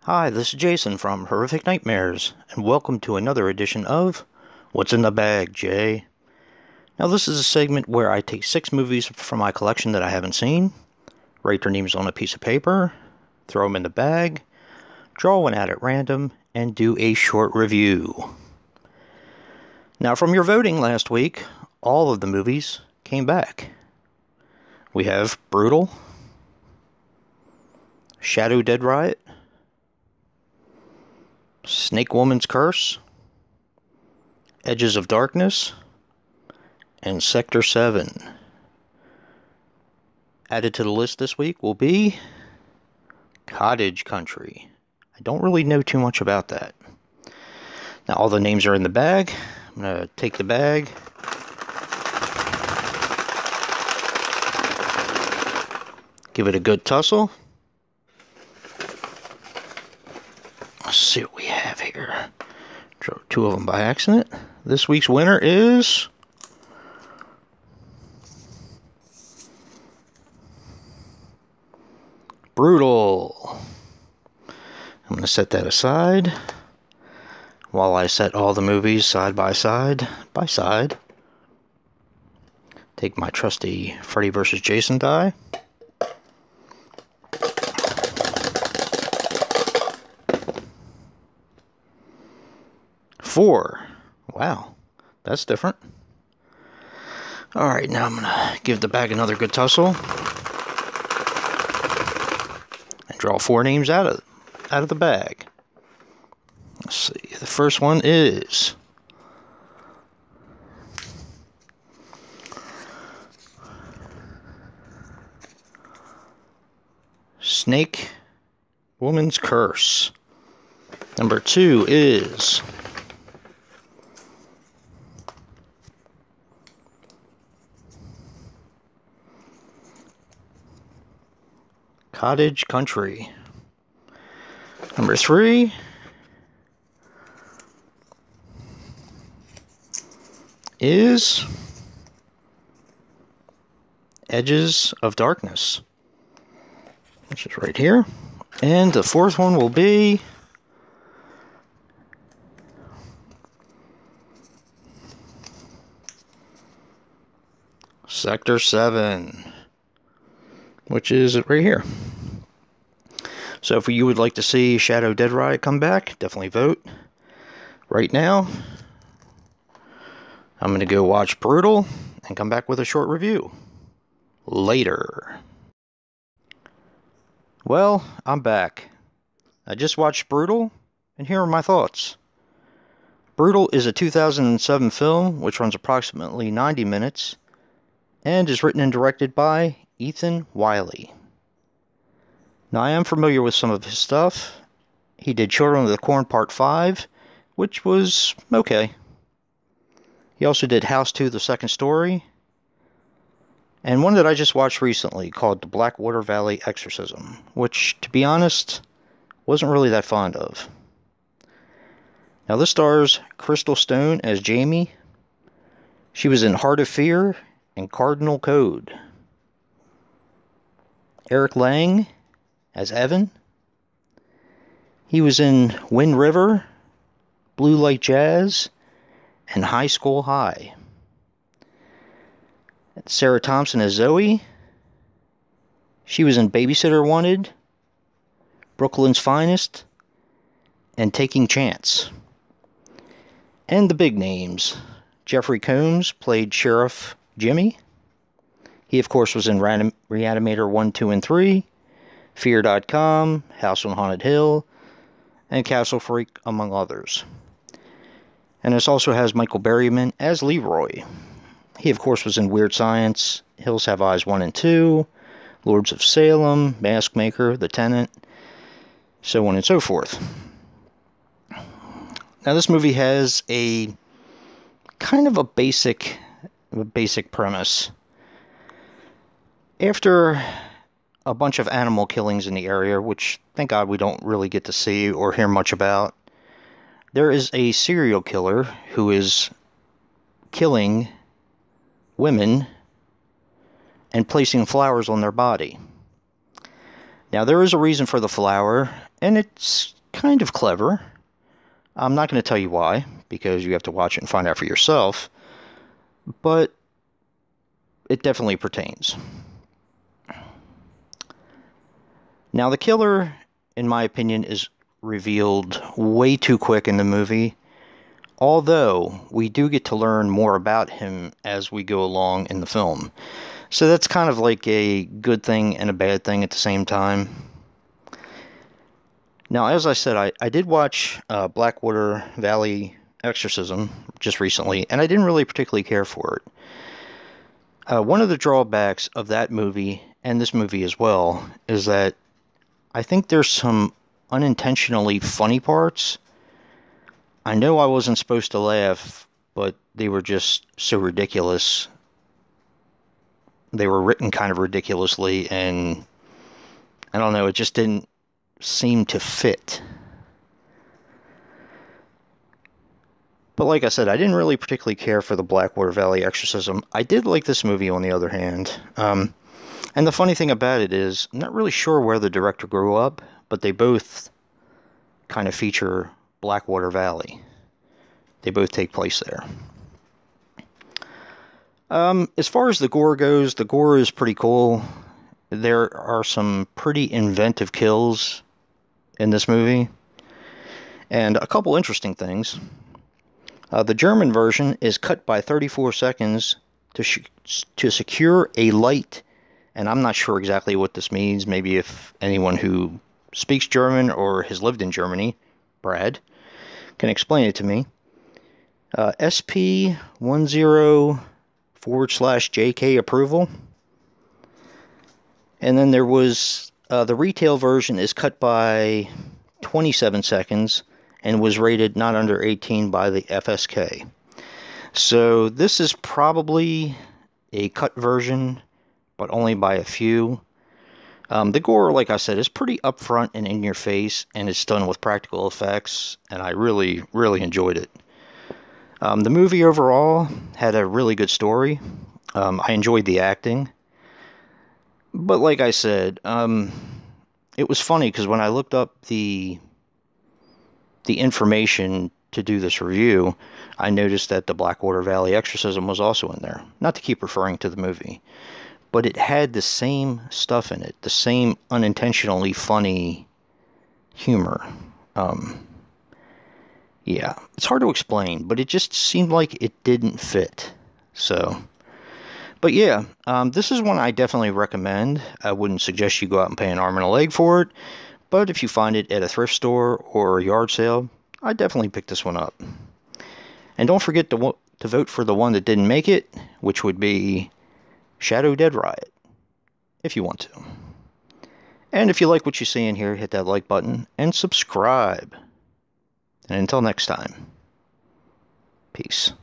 Hi, this is Jason from Horrific Nightmares, and welcome to another edition of What's in the Bag, Jay? Now, this is a segment where I take 6 movies from my collection that I haven't seen, write their names on a piece of paper, throw them in the bag, draw one out at random, and do a short review. Now, from your voting last week, all of the movies came back. We have Brutal, Shadow Dead Riot, Snake Woman's Curse, Edges of Darkness, and Sector 7. Added to the list this week will be Cottage Country. I don't really know too much about that. Now all the names are in the bag. I'm going to take the bag, give it a good tussle. Let's see what we have here. Drew 2 of them by accident. This week's winner is Brutal. I'm going to set that aside while I set all the movies side by side. Take my trusty Freddy vs. Jason die. Four. Wow, that's different. Alright, now I'm going to give the bag another good tussle. And draw 4 names out of the bag. Let's see, the first one is Snake Woman's Curse. Number 2 is Cottage Country. Number 3 is Edges of Darkness, which is right here. And the 4th one will be Sector 7, which is right here. So if you would like to see Shadow Dead Riot come back, definitely vote. Right now, I'm going to go watch Brutal and come back with a short review later. Well, I'm back. I just watched Brutal, and here are my thoughts. Brutal is a 2007 film, which runs approximately 90 minutes, and is written and directed by Ethan Wiley. Now, I am familiar with some of his stuff. He did Children of the Corn Part 5, which was okay. He also did House 2, The Second Story, and one that I just watched recently called The Blackwater Valley Exorcism, which, to be honest, wasn't really that fond of. Now, this stars Crystal Stone as Jamie. She was in Heart of Fear and Cardinal Code. Eric Lang as Evan. He was in Wind River, Blue Light Jazz, and High School High. Sarah Thompson as Zoe. She was in Babysitter Wanted, Brooklyn's Finest, and Taking Chance. And the big names. Jeffrey Combs played Sheriff Jimmy. He, of course, was in Reanimator 1, 2, and 3, Fear.com, House on Haunted Hill, and Castle Freak, among others. And this also has Michael Berryman as Leroy. He, of course, was in Weird Science, Hills Have Eyes 1 and 2, Lords of Salem, Mask Maker, The Tenant, so on and so forth. Now, this movie has a kind of a basic premise. After a bunch of animal killings in the area, which, thank God, we don't really get to see or hear much about, there is a serial killer who is killing women and placing flowers on their body. Now, there is a reason for the flower, and it's kind of clever. I'm not going to tell you why, because you have to watch it and find out for yourself, but it definitely pertains. Now, the killer, in my opinion, is revealed way too quick in the movie, although we do get to learn more about him as we go along in the film. So that's kind of like a good thing and a bad thing at the same time. Now, as I said, I did watch Blackwater Valley Exorcism just recently, and I didn't really particularly care for it. One of the drawbacks of that movie, and this movie as well, is that I think there's some unintentionally funny parts. I know I wasn't supposed to laugh, but they were just so ridiculous. They were written kind of ridiculously, and I don't know, it just didn't seem to fit. But like I said, I didn't really particularly care for the Blackwater Valley Exorcism. I did like this movie, on the other hand. And the funny thing about it is, I'm not really sure where the director grew up, but they both kind of feature Blackwater Valley. They both take place there. As far as the gore goes, the gore is pretty cool. There are some pretty inventive kills in this movie, and a couple interesting things. The German version is cut by 34 seconds to secure a light, and I'm not sure exactly what this means. Maybe if anyone who speaks German or has lived in Germany, Brad, can explain it to me. SP10/JK approval. And then there was the retail version is cut by 27 seconds and was rated not under 18 by the FSK. So this is probably a cut version, but only by a few. The gore, like I said, is pretty upfront and in your face, and it's done with practical effects, and I really, really enjoyed it. The movie overall had a really good story. I enjoyed the acting. But like I said, it was funny because when I looked up the information to do this review, I noticed that the Blackwater Valley Exorcism was also in there. Not to keep referring to the movie, but it had the same stuff in it, the same unintentionally funny humor. Yeah, it's hard to explain, but it just seemed like it didn't fit. So... But yeah, this is one I definitely recommend. I wouldn't suggest you go out and pay an arm and a leg for it, but if you find it at a thrift store or a yard sale, I'd definitely pick this one up. And don't forget to vote for the one that didn't make it, which would be Shadow Dead Riot, if you want to. And if you like what you see in here, hit that like button and subscribe. And until next time, peace.